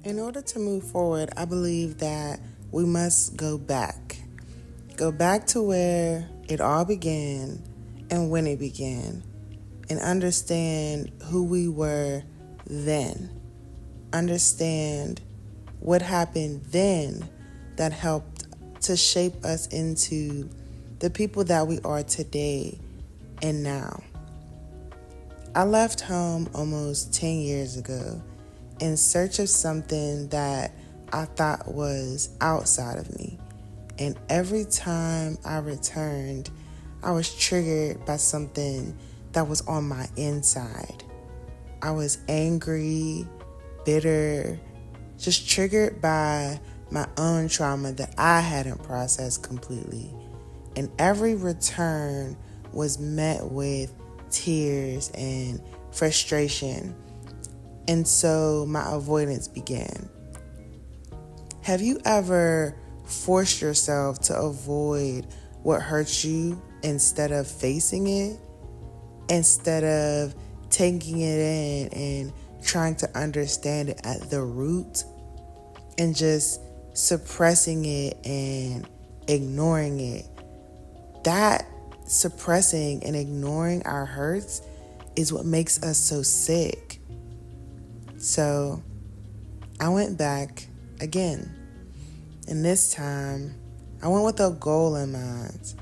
In order to move forward, I believe that we must go back. Go back to where it all began and when it began, and understand who we were then. Understand what happened then that helped to shape us into the people that we are today and now. I left home almost 10 years ago in search of something that I thought was outside of me. And every time I returned, I was triggered by something that was on my inside. I was angry, bitter, just triggered by my own trauma that I hadn't processed completely. And every return was met with tears and frustration. And so my avoidance began. Have you ever forced yourself to avoid what hurts you instead of facing it? Instead of taking it in and trying to understand it at the root and just suppressing it and ignoring it? That suppressing and ignoring our hurts is what makes us so sick. So I went back again. And this time, I went with a goal in mind.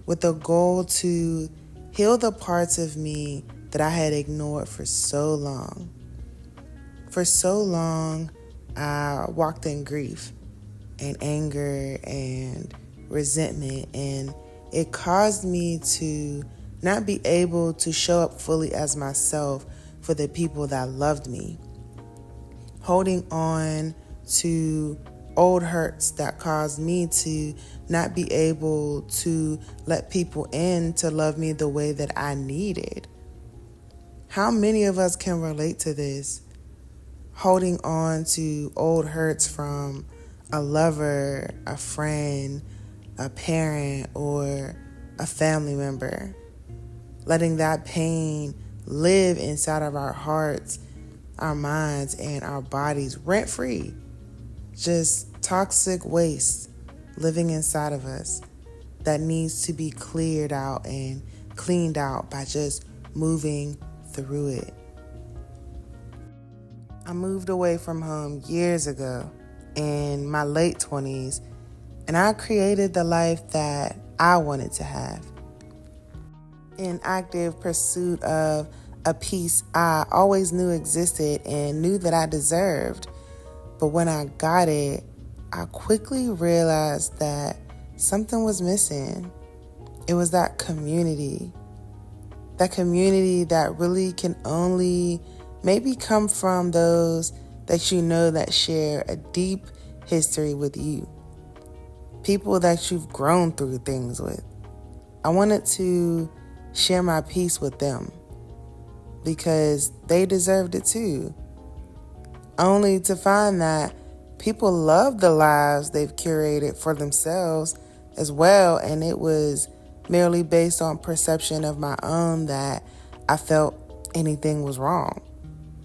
With a goal to heal the parts of me that I had ignored for so long. For so long, I walked in grief and anger and resentment, and it caused me to not be able to show up fully as myself for the people that loved me. Holding on to old hurts that caused me to not be able to let people in to love me the way that I needed. How many of us can relate to this? Holding on to old hurts from a lover, a friend, a parent, or a family member. Letting that pain live inside of our hearts, our minds, and our bodies rent-free. Just toxic waste living inside of us that needs to be cleared out and cleaned out by just moving through it. I moved away from home years ago in my late 20s, and I created the life that I wanted to have. In active pursuit of a peace I always knew existed and knew that I deserved. But when I got it, I quickly realized that something was missing. It was that community. That community that really can only maybe come from those that you know that share a deep history with you. People that you've grown through things with. I wanted to share my peace with them because they deserved it too. Only to find that people love the lives they've curated for themselves as well, and it was merely based on perception of my own that I felt anything was wrong,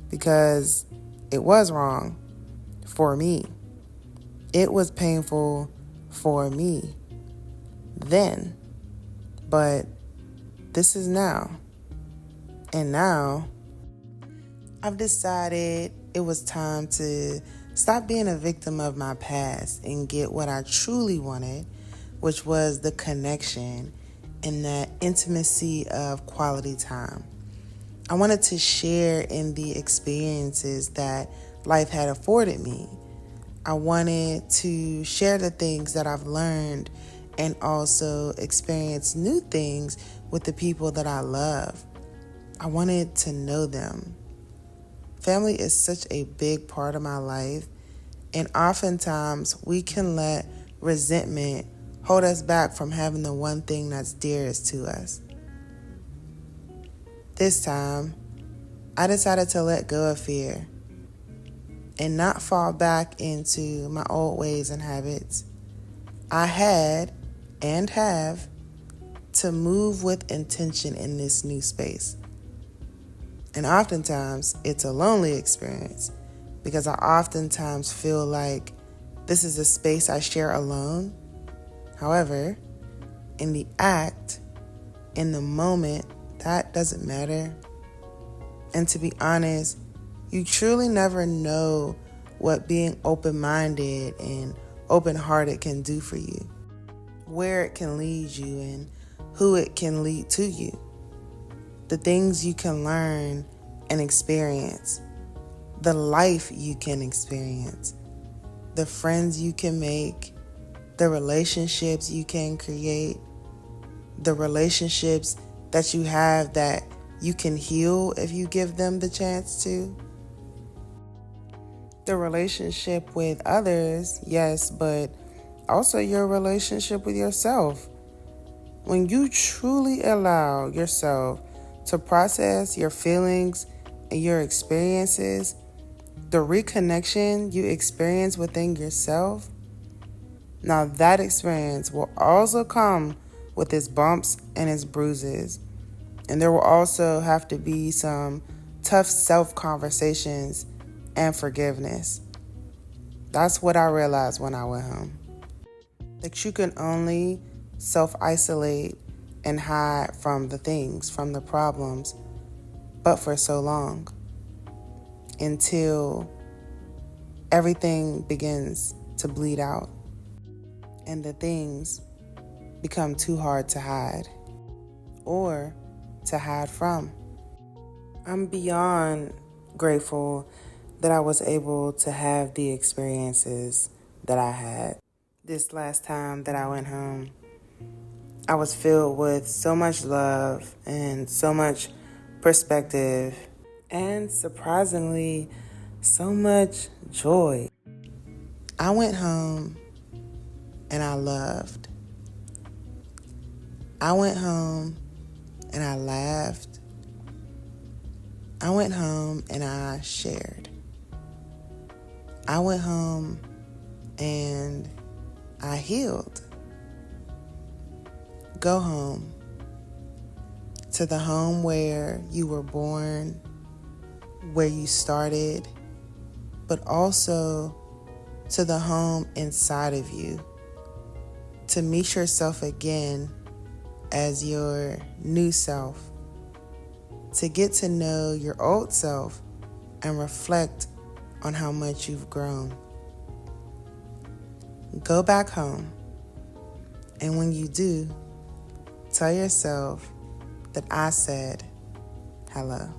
because it was wrong for me. It was painful for me then, but this is now. And now I've decided it was time to stop being a victim of my past and get what I truly wanted, which was the connection and that intimacy of quality time. I wanted to share in the experiences that life had afforded me. I wanted to share the things that I've learned and also experience new things with the people that I love. I wanted to know them. Family is such a big part of my life, and oftentimes we can let resentment hold us back from having the one thing that's dearest to us. This time, I decided to let go of fear and not fall back into my old ways and habits. I had and have to move with intention in this new space. And oftentimes, it's a lonely experience because I oftentimes feel like this is a space I share alone. However, in the act, in the moment, that doesn't matter. And to be honest, you truly never know what being open-minded and open-hearted can do for you, where it can lead you, and who it can lead to you. The things you can learn and experience, the life you can experience, the friends you can make, the relationships you can create, the relationships that you have that you can heal if you give them the chance to. The relationship with others, yes, but also your relationship with yourself. When you truly allow yourself to process your feelings and your experiences, the reconnection you experience within yourself, now that experience will also come with its bumps and its bruises. And there will also have to be some tough self-conversations and forgiveness. That's what I realized when I went home. That you can only self-isolate and hide from the things, from the problems, but for so long, until everything begins to bleed out and the things become too hard to hide or to hide from. I'm beyond grateful that I was able to have the experiences that I had. This last time that I went home, I was filled with so much love and so much perspective and surprisingly, so much joy. I went home and I loved. I went home and I laughed. I went home and I shared. I went home and I healed. Go home to the home where you were born, where you started, but also to the home inside of you, to meet yourself again as your new self, to get to know your old self and reflect on how much you've grown. Go back home, and when you do, tell yourself that I said hello.